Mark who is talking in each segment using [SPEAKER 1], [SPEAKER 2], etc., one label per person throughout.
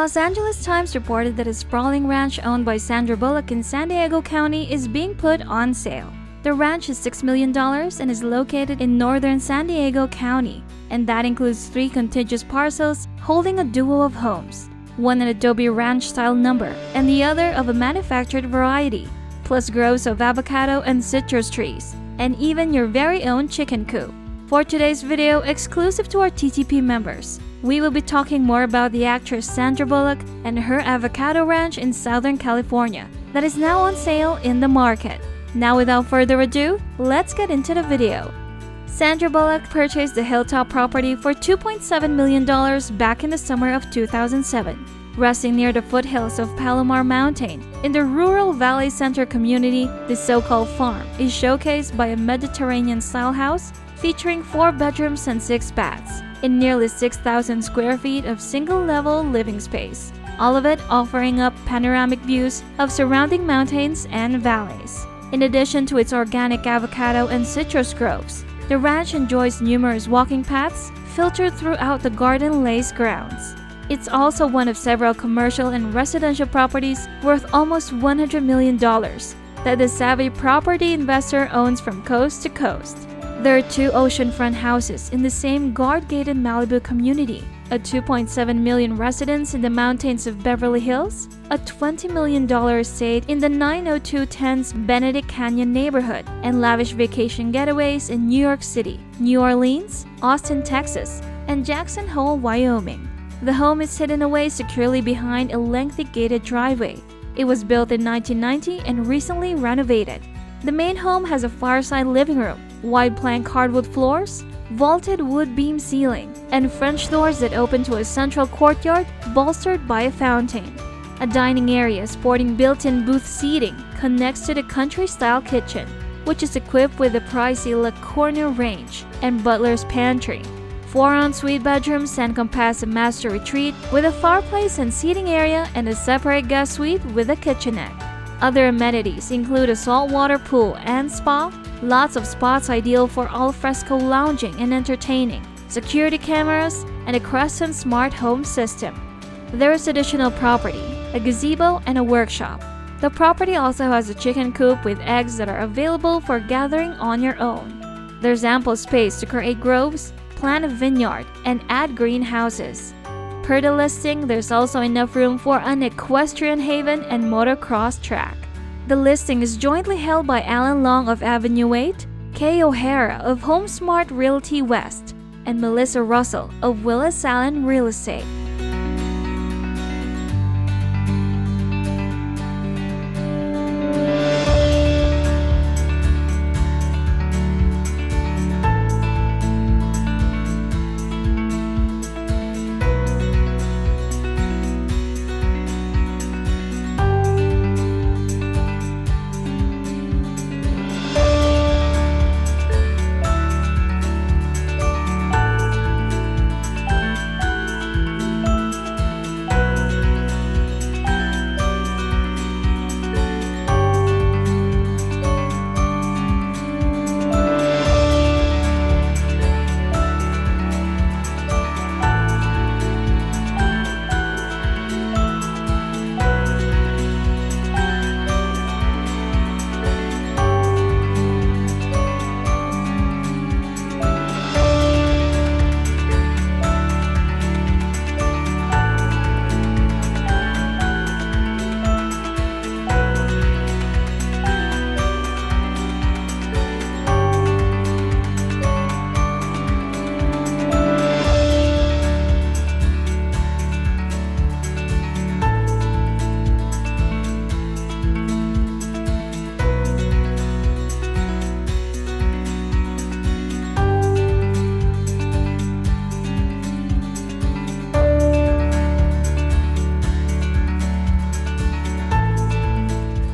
[SPEAKER 1] Los Angeles Times reported that a sprawling ranch owned by Sandra Bullock in San Diego County is being put on sale. The ranch is $6 million and is located in northern San Diego County, and that includes 3 contiguous parcels holding a duo of homes, one an adobe ranch-style number and the other of a manufactured variety, plus groves of avocado and citrus trees, and even your very own chicken coop. For today's video, exclusive to our TTP members, we will be talking more about the actress Sandra Bullock and her avocado ranch in Southern California that is now on sale in the market. Now without further ado, let's get into the video. Sandra Bullock purchased the hilltop property for $2.7 million back in the summer of 2007. Resting near the foothills of Palomar Mountain, in the rural Valley Center community, this so-called farm is showcased by a Mediterranean-style house featuring 4 bedrooms and 6 baths, in nearly 6,000 square feet of single-level living space, all of it offering up panoramic views of surrounding mountains and valleys. In addition to its organic avocado and citrus groves, the ranch enjoys numerous walking paths filtered throughout the garden-laced grounds. It's also one of several commercial and residential properties worth almost $100 million that the savvy property investor owns from coast to coast. There are 2 oceanfront houses in the same guard-gated Malibu community, a $2.7 million residence in the mountains of Beverly Hills, a $20 million estate in the 90210's Benedict Canyon neighborhood, and lavish vacation getaways in New York City, New Orleans, Austin, Texas, and Jackson Hole, Wyoming. The home is hidden away securely behind a lengthy gated driveway. It was built in 1990 and recently renovated. The main home has a fireside living room, wide plank hardwood floors, vaulted wood beam ceiling, and French doors that open to a central courtyard bolstered by a fountain. A dining area sporting built-in booth seating connects to the country-style kitchen, which is equipped with a pricey Le Cornu range and butler's pantry. 4 ensuite bedrooms encompass a master retreat with a fireplace and seating area and a separate guest suite with a kitchenette. Other amenities include a saltwater pool and spa, lots of spots ideal for al fresco lounging and entertaining, security cameras, and a Crescent smart home system. There is additional property, a gazebo, and a workshop. The property also has a chicken coop with eggs that are available for gathering on your own. There's ample space to create groves, plant a vineyard, and add greenhouses. Per the listing, there's also enough room for an equestrian haven and motocross track. The listing is jointly held by Alan Long of Avenue 8, Kay O'Hara of HomeSmart Realty West, and Melissa Russell of Willis Allen Real Estate.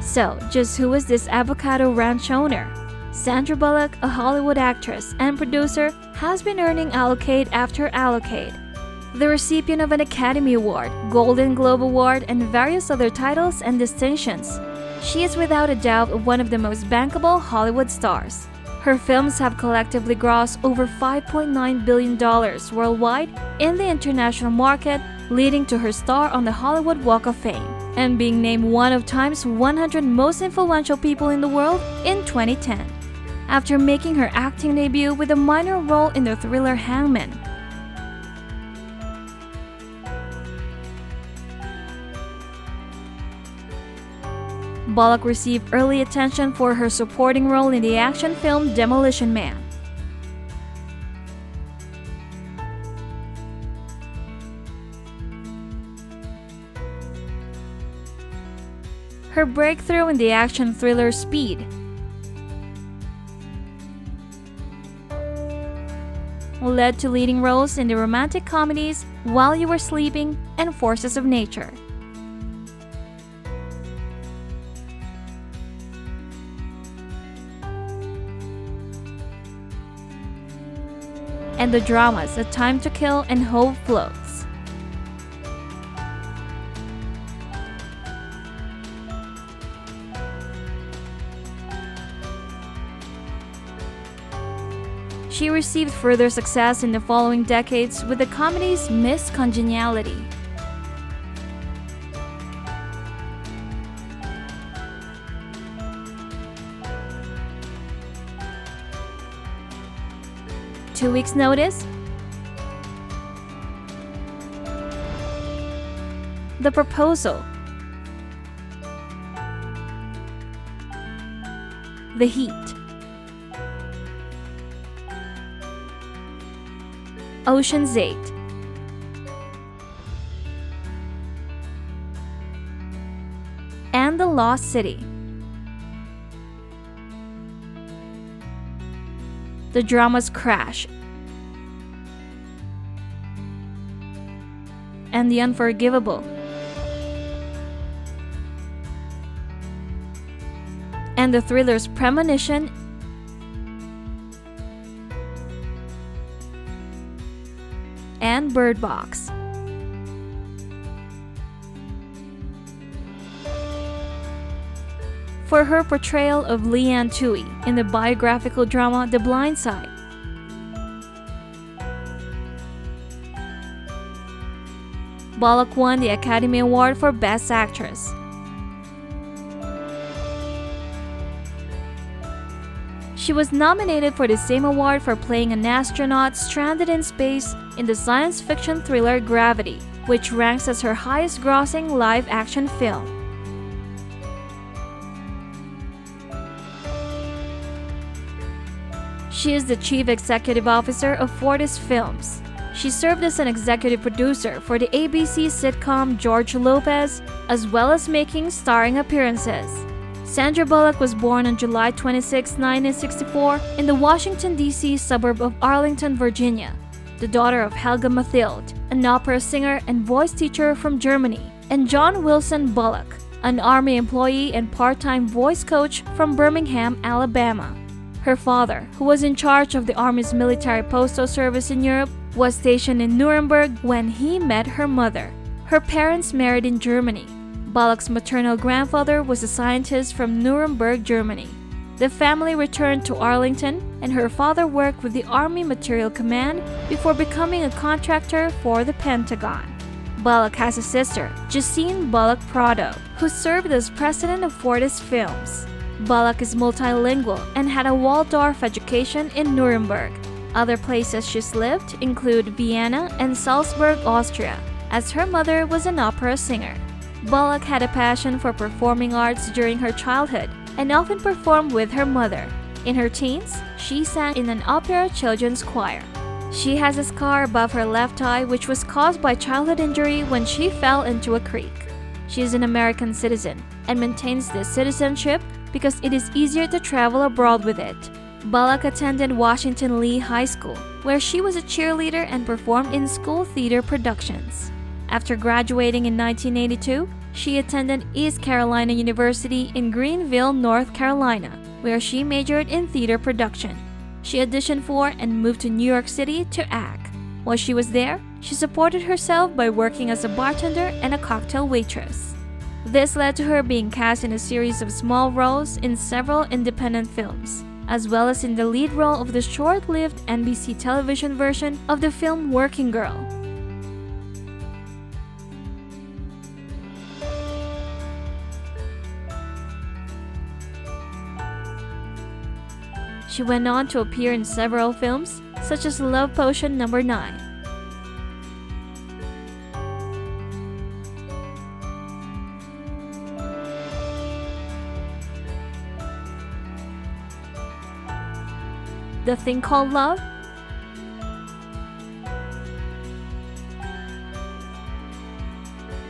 [SPEAKER 1] So, just who is this avocado ranch owner? Sandra Bullock, a Hollywood actress and producer, has been earning accolade after accolade. The recipient of an Academy Award, Golden Globe Award, and various other titles and distinctions, she is without a doubt one of the most bankable Hollywood stars. Her films have collectively grossed over $5.9 billion worldwide in the international market, leading to her star on the Hollywood Walk of Fame and being named one of Time's 100 most influential people in the world in 2010. After making her acting debut with a minor role in the thriller Hangman. Bullock received early attention for her supporting role in the action film Demolition Man. Her breakthrough in the action thriller Speed led to leading roles in the romantic comedies While You Were Sleeping and Forces of Nature. And the dramas A Time to Kill and Hope Floats. She received further success in the following decades with the comedies Miss Congeniality, Two Weeks Notice, The Proposal, The Heat, Ocean's 8, and The Lost City. The dramas Crash and The Unforgivable, and the thrillers Premonition and Bird Box. For her portrayal of Leanne Tui in the biographical drama The Blind Side. Bullock won the Academy Award for Best Actress. She was nominated for the same award for playing an astronaut stranded in space in the science fiction thriller Gravity, which ranks as her highest-grossing live-action film. She is the Chief Executive Officer of Fortis Films. She served as an executive producer for the ABC sitcom George Lopez, as well as making starring appearances. Sandra Bullock was born on July 26, 1964, in the Washington, D.C. suburb of Arlington, Virginia, the daughter of Helga Mathilde, an opera singer and voice teacher from Germany, and John Wilson Bullock, an Army employee and part-time voice coach from Birmingham, Alabama. Her father, who was in charge of the Army's military postal service in Europe, was stationed in Nuremberg when he met her mother. Her parents married in Germany. Bullock's maternal grandfather was a scientist from Nuremberg, Germany. The family returned to Arlington, and her father worked with the Army Materiel Command before becoming a contractor for the Pentagon. Bullock has a sister, Justine Bullock Prado, who served as president of Fortis Films. Bullock is multilingual and had a Waldorf education in Nuremberg. Other places she's lived include Vienna and Salzburg, Austria, as her mother was an opera singer. Bullock had a passion for performing arts during her childhood and often performed with her mother. In her teens, she sang in an opera children's choir. She has a scar above her left eye which was caused by childhood injury when she fell into a creek. She is an American citizen and maintains this citizenship because it is easier to travel abroad with it. Bullock attended Washington Lee High School, where she was a cheerleader and performed in school theater productions. After graduating in 1982, she attended East Carolina University in Greenville, North Carolina, where she majored in theater production. She auditioned for and moved to New York City to act. While she was there, she supported herself by working as a bartender and a cocktail waitress. This led to her being cast in a series of small roles in several independent films, as well as in the lead role of the short-lived NBC television version of the film Working Girl. She went on to appear in several films, such as Love Potion No. 9. The Thing Called Love,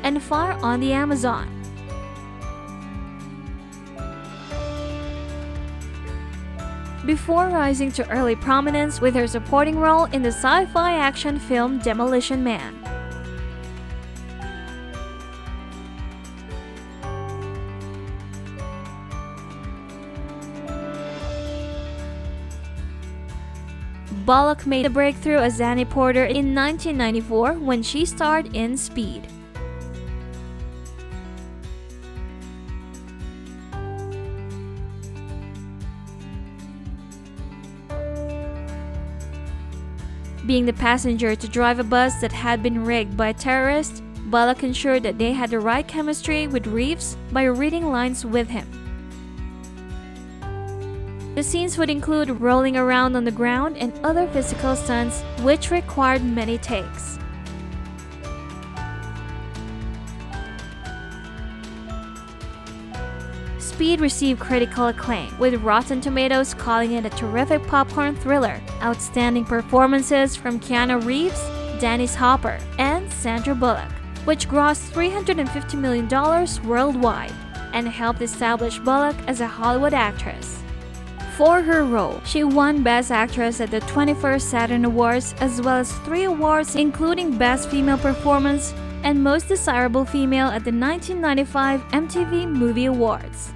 [SPEAKER 1] and Fire on the Amazon. Before rising to early prominence with her supporting role in the sci-fi action film Demolition Man. Bullock made a breakthrough as Annie Porter in 1994 when she starred in Speed. Being the passenger to drive a bus that had been rigged by a terrorist, Bullock ensured that they had the right chemistry with Reeves by reading lines with him. The scenes would include rolling around on the ground and other physical stunts, which required many takes. Speed received critical acclaim, with Rotten Tomatoes calling it a terrific popcorn thriller. Outstanding performances from Keanu Reeves, Dennis Hopper, and Sandra Bullock, which grossed $350 million worldwide and helped establish Bullock as a Hollywood actress. For her role, she won Best Actress at the 21st Saturn Awards, as well as 3 awards including Best Female Performance and Most Desirable Female at the 1995 MTV Movie Awards.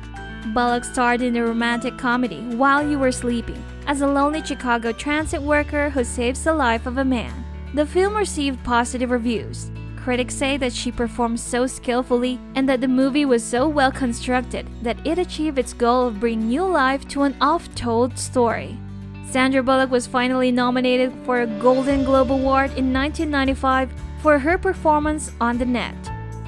[SPEAKER 1] Bullock starred in the romantic comedy While You Were Sleeping as a lonely Chicago transit worker who saves the life of a man. The film received positive reviews. Critics say that she performed so skillfully and that the movie was so well constructed that it achieved its goal of bringing new life to an oft-told story. Sandra Bullock was finally nominated for a Golden Globe Award in 1995 for her performance on The Net.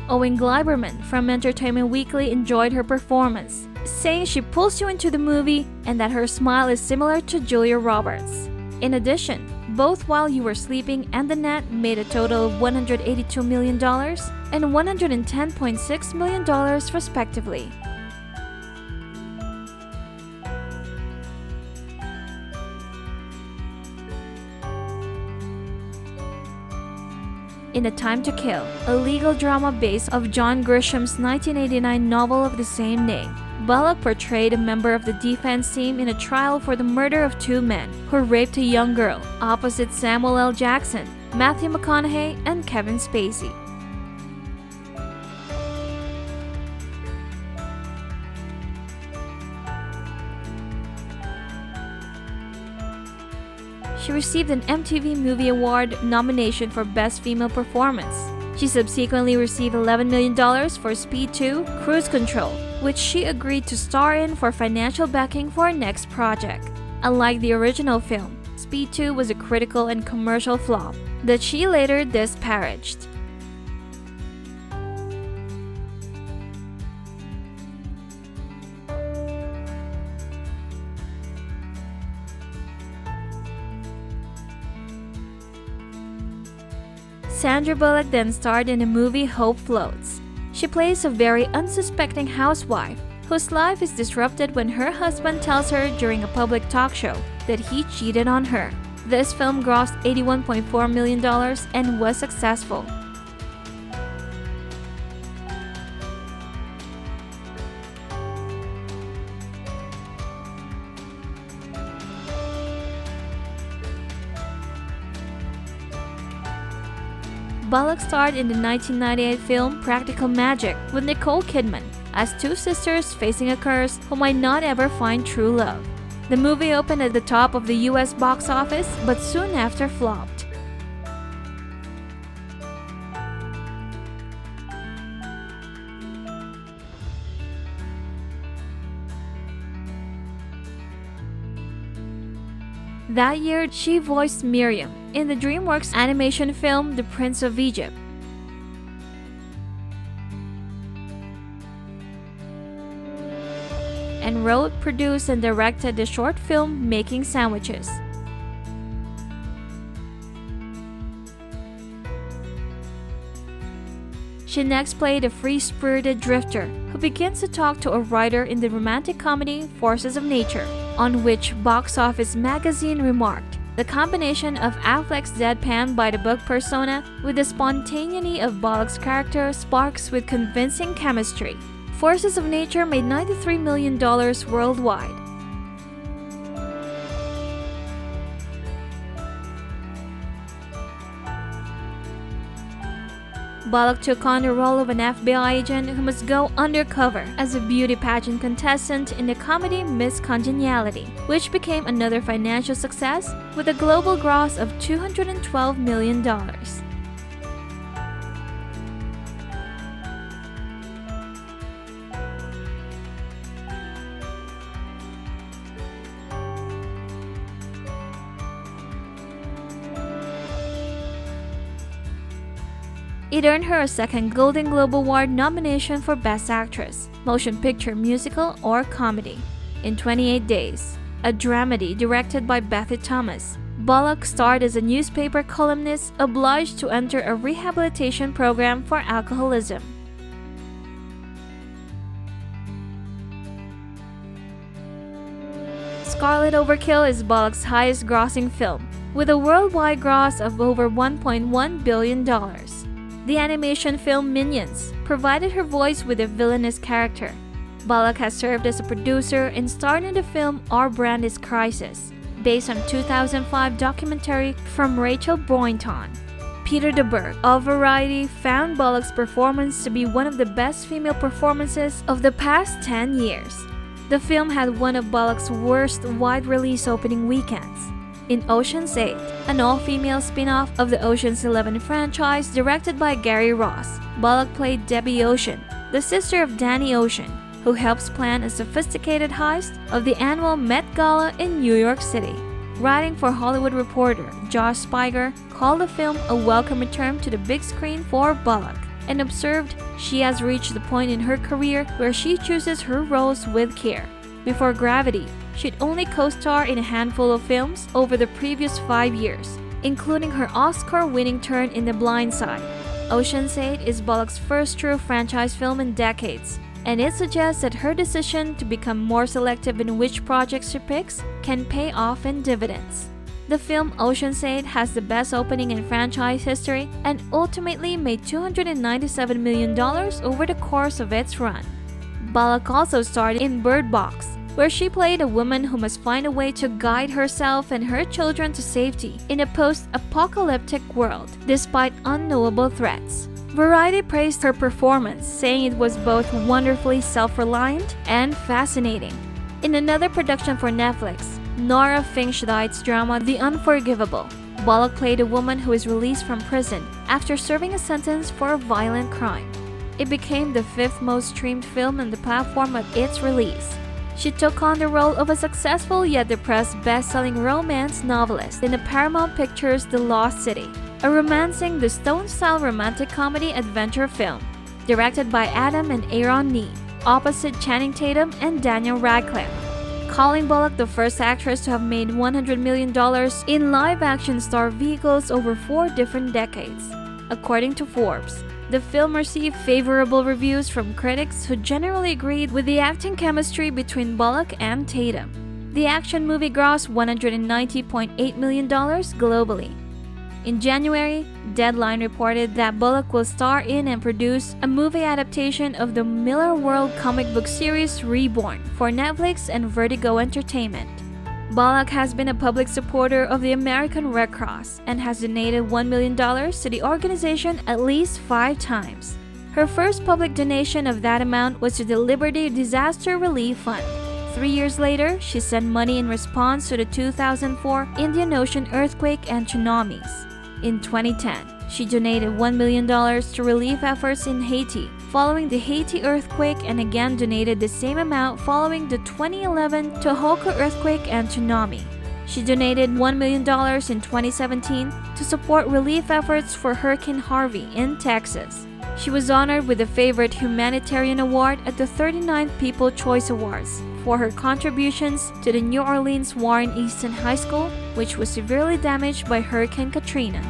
[SPEAKER 1] Owen Gleiberman from Entertainment Weekly enjoyed her performance, saying she pulls you into the movie and that her smile is similar to Julia Roberts. In addition, both While You Were Sleeping and The Net made a total of $182 million and $110.6 million respectively. In A Time to Kill, a legal drama based off John Grisham's 1989 novel of the same name, Bullock portrayed a member of the defense team in a trial for the murder of 2 men who raped a young girl, opposite Samuel L. Jackson, Matthew McConaughey, and Kevin Spacey. She received an MTV Movie Award nomination for Best Female Performance. She subsequently received $11 million for Speed 2: Cruise Control, which she agreed to star in for financial backing for her next project. Unlike the original film, Speed 2 was a critical and commercial flop that she later disparaged. Sandra Bullock then starred in the movie Hope Floats. She plays a very unsuspecting housewife whose life is disrupted when her husband tells her during a public talk show that he cheated on her. This film grossed $81.4 million and was successful. Bullock starred in the 1998 film Practical Magic with Nicole Kidman as 2 sisters facing a curse who might not ever find true love. The movie opened at the top of the US box office but soon after flopped. That year, she voiced Miriam in the DreamWorks animation film The Prince of Egypt. And even wrote, produced, and directed the short film Making Sandwiches. She next played a free-spirited drifter who begins to talk to a writer in the romantic comedy Forces of Nature, on which Box Office Magazine remarked, "The combination of Affleck's deadpan by-the-book persona with the spontaneity of Bullock's character sparks with convincing chemistry." Forces of Nature made $93 million worldwide. Bullock took on the role of an FBI agent who must go undercover as a beauty pageant contestant in the comedy Miss Congeniality, which became another financial success with a global gross of $212 million. It earned her a second Golden Globe Award nomination for Best Actress, Motion Picture Musical or Comedy. In 28 Days, a dramedy directed by Bethy Thomas, Bullock starred as a newspaper columnist obliged to enter a rehabilitation program for alcoholism. Scarlet Overkill is Bullock's highest-grossing film, with a worldwide gross of over $1.1 billion. The animation film Minions provided her voice with a villainous character. Bullock has served as a producer and starred in the film Our Brand is Crisis, based on a 2005 documentary from Rachel Boynton. Peter DeBerg of Variety found Bullock's performance to be one of the best female performances of the past 10 years. The film had one of Bullock's worst wide-release opening weekends. In Ocean's 8, an all-female spin-off of the Ocean's 11 franchise directed by Gary Ross, Bullock played Debbie Ocean, the sister of Danny Ocean, who helps plan a sophisticated heist of the annual Met Gala in New York City. Writing for Hollywood Reporter, Josh Spiger called the film a welcome return to the big screen for Bullock and observed she has reached the point in her career where she chooses her roles with care. Before Gravity, she'd only co-starred in a handful of films over the previous 5 years, including her Oscar-winning turn in The Blind Side. Ocean's 8 is Bullock's first true franchise film in decades, and it suggests that her decision to become more selective in which projects she picks can pay off in dividends. The film Ocean's 8 has the best opening in franchise history and ultimately made $297 million over the course of its run. Bullock also starred in Bird Box, where she played a woman who must find a way to guide herself and her children to safety in a post-apocalyptic world, despite unknowable threats. Variety praised her performance, saying it was both wonderfully self-reliant and fascinating. In another production for Netflix, Nora Finksteid's drama The Unforgivable, Bullock played a woman who is released from prison after serving a sentence for a violent crime. It became the 5th most streamed film on the platform at its release. She took on the role of a successful yet depressed best-selling romance novelist in the Paramount Pictures' The Lost City, a romancing the Stone-style romantic comedy adventure film, directed by Adam and Aaron Nee, opposite Channing Tatum and Daniel Radcliffe, calling Bullock the first actress to have made $100 million in live-action star vehicles over 4 different decades. According to Forbes, the film received favorable reviews from critics who generally agreed with the acting chemistry between Bullock and Tatum. The action movie grossed $190.8 million globally. In January, Deadline reported that Bullock will star in and produce a movie adaptation of the Miller World comic book series Reborn for Netflix and Vertigo Entertainment. Bullock has been a public supporter of the American Red Cross and has donated $1 million to the organization at least 5 times. Her first public donation of that amount was to the Liberty Disaster Relief Fund. 3 years later, she sent money in response to the 2004 Indian Ocean earthquake and tsunamis. In 2010, she donated $1 million to relief efforts in Haiti following the Haiti earthquake and again donated the same amount following the 2011 Tohoku earthquake and tsunami. She donated $1 million in 2017 to support relief efforts for Hurricane Harvey in Texas. She was honored with the Favorite Humanitarian Award at the 39th People's Choice Awards for her contributions to the New Orleans Warren Easton High School, which was severely damaged by Hurricane Katrina.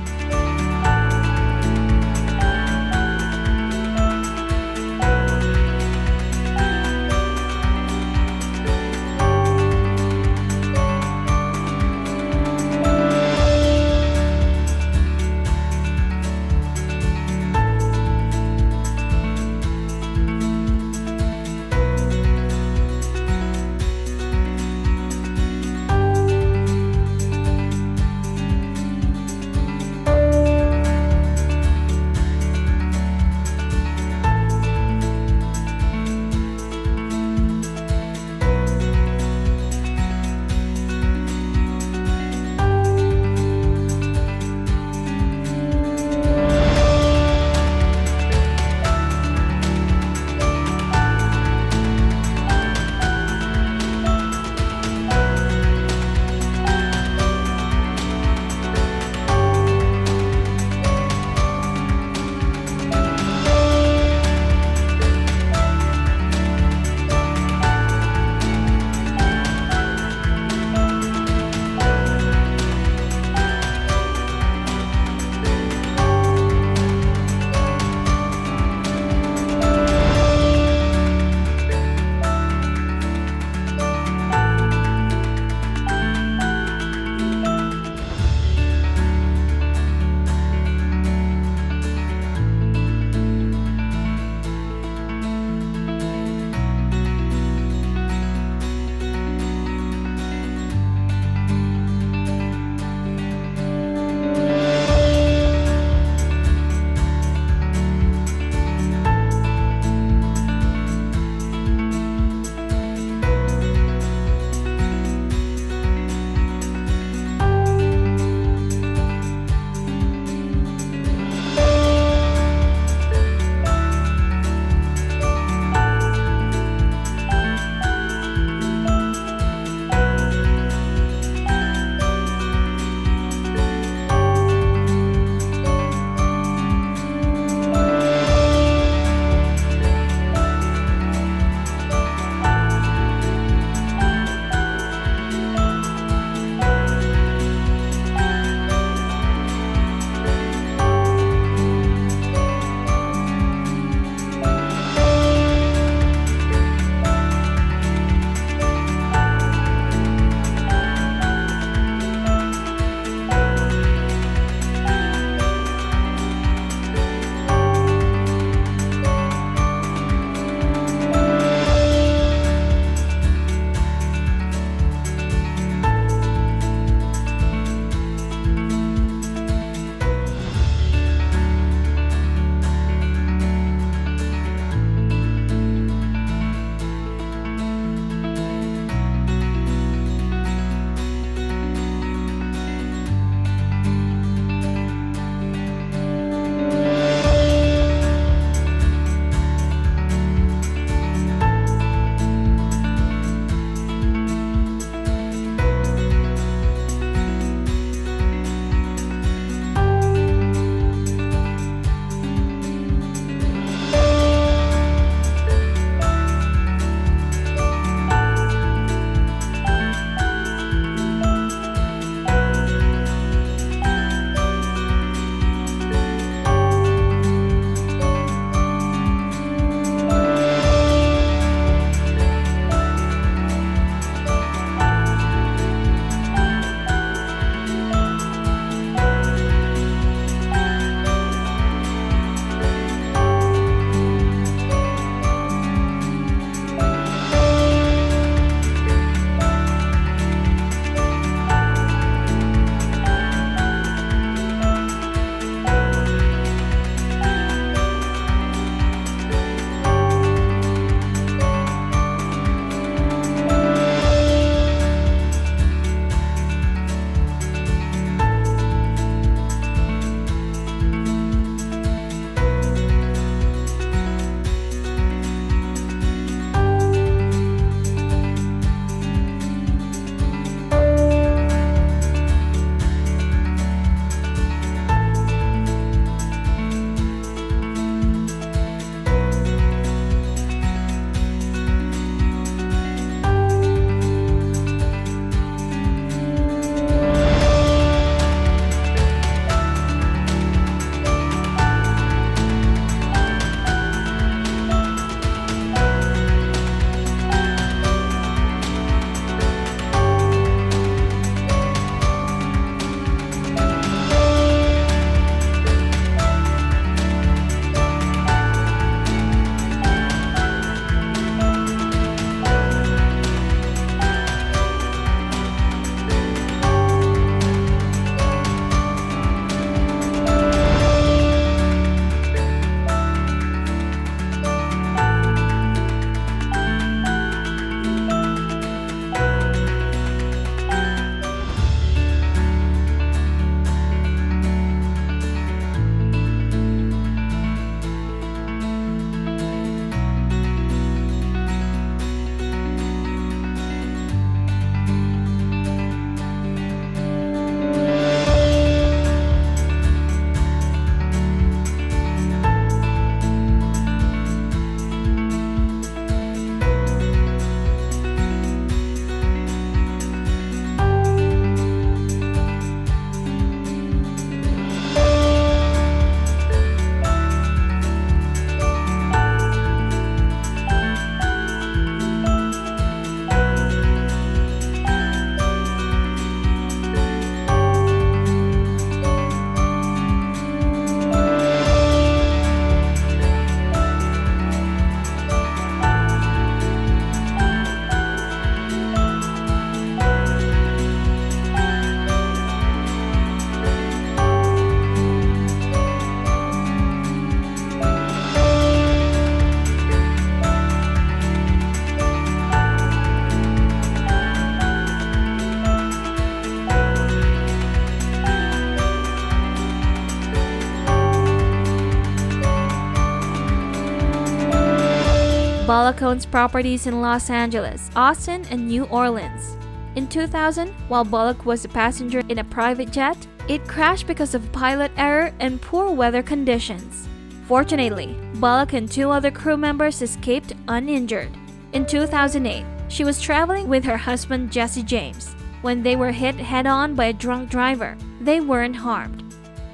[SPEAKER 1] Bullock owns properties in Los Angeles, Austin, and New Orleans. In 2000, while Bullock was a passenger in a private jet, it crashed because of pilot error and poor weather conditions. Fortunately, Bullock and 2 other crew members escaped uninjured. In 2008, she was traveling with her husband Jesse James. When they were hit head-on by a drunk driver, they weren't harmed.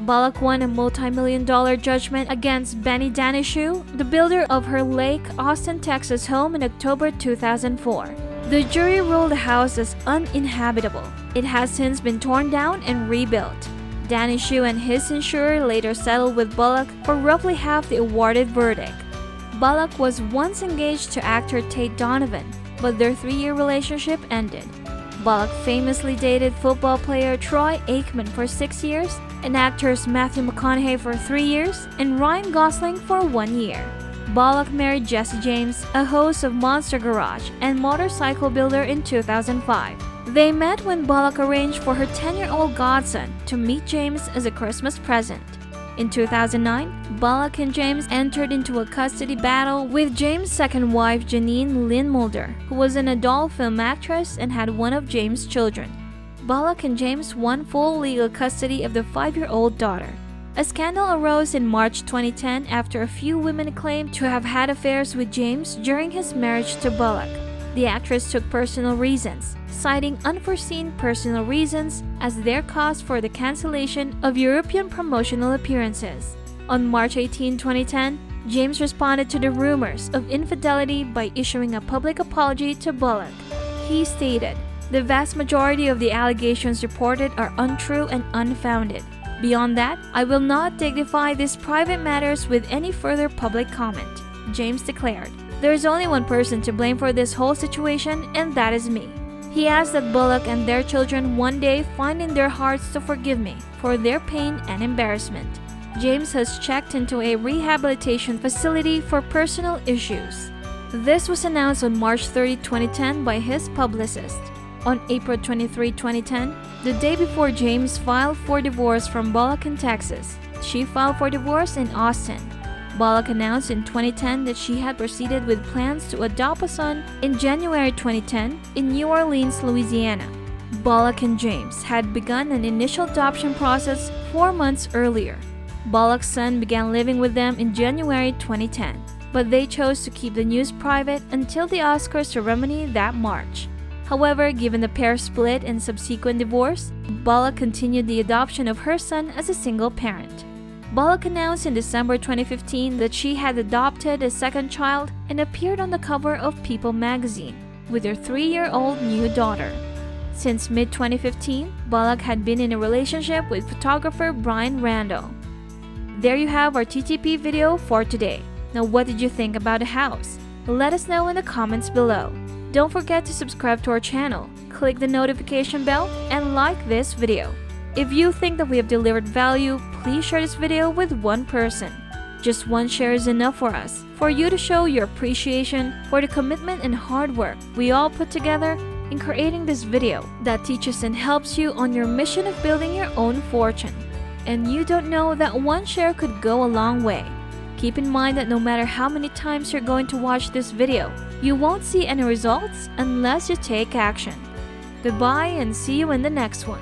[SPEAKER 1] Bullock won a multi-million-dollar judgment against Benny Danishu, the builder of her Lake Austin, Texas home in October 2004. The jury ruled the house as uninhabitable. It has since been torn down and rebuilt. Danishu and his insurer later settled with Bullock for roughly half the awarded verdict. Bullock was once engaged to actor Tate Donovan, but their 3-year relationship ended. Bullock famously dated football player Troy Aikman for 6 years, and actors Matthew McConaughey for 3 years, and Ryan Gosling for 1 year. Bullock married Jesse James, a host of Monster Garage and motorcycle builder, in 2005. They met when Bullock arranged for her 10-year-old godson to meet James as a Christmas present. In 2009, Bullock and James entered into a custody battle with James' second wife Janine Lynn Mulder, who was an adult film actress and had one of James' children. Bullock and James won full legal custody of the 5-year-old daughter. A scandal arose in March 2010 after a few women claimed to have had affairs with James during his marriage to Bullock. The actress took personal reasons, citing unforeseen personal reasons as their cause for the cancellation of European promotional appearances. On March 18, 2010, James responded to the rumors of infidelity by issuing a public apology to Bullock. He stated, "The vast majority of the allegations reported are untrue and unfounded. Beyond that, I will not dignify these private matters with any further public comment," James declared. "There is only one person to blame for this whole situation, and that is me." He asked that Bullock and their children one day find in their hearts to forgive me for their pain and embarrassment. James has checked into a rehabilitation facility for personal issues. This was announced on March 30, 2010 by his publicist. On April 23, 2010, the day before James filed for divorce from Bullock in Texas, she filed for divorce in Austin. Bullock announced in 2010 that she had proceeded with plans to adopt a son in January 2010 in New Orleans, Louisiana. Bullock and James had begun an initial adoption process 4 months earlier. Bullock's son began living with them in January 2010, but they chose to keep the news private until the Oscar ceremony that March. However, given the pair's split and subsequent divorce, Bullock continued the adoption of her son as a single parent. Bullock announced in December 2015 that she had adopted a second child and appeared on the cover of People magazine with her 3-year-old new daughter. Since mid-2015, Bullock had been in a relationship with photographer Brian Randall. There you have our TTP video for today. Now, what did you think about the house? Let us know in the comments below. Don't forget to subscribe to our channel, click the notification bell, and like this video. If you think that we have delivered value, please share this video with one person. Just one share is enough for us, for you to show your appreciation for the commitment and hard work we all put together in creating this video that teaches and helps you on your mission of building your own fortune. And you don't know that one share could go a long way. Keep in mind that no matter how many times you're going to watch this video, you won't see any results unless you take action. Goodbye and see you in the next one.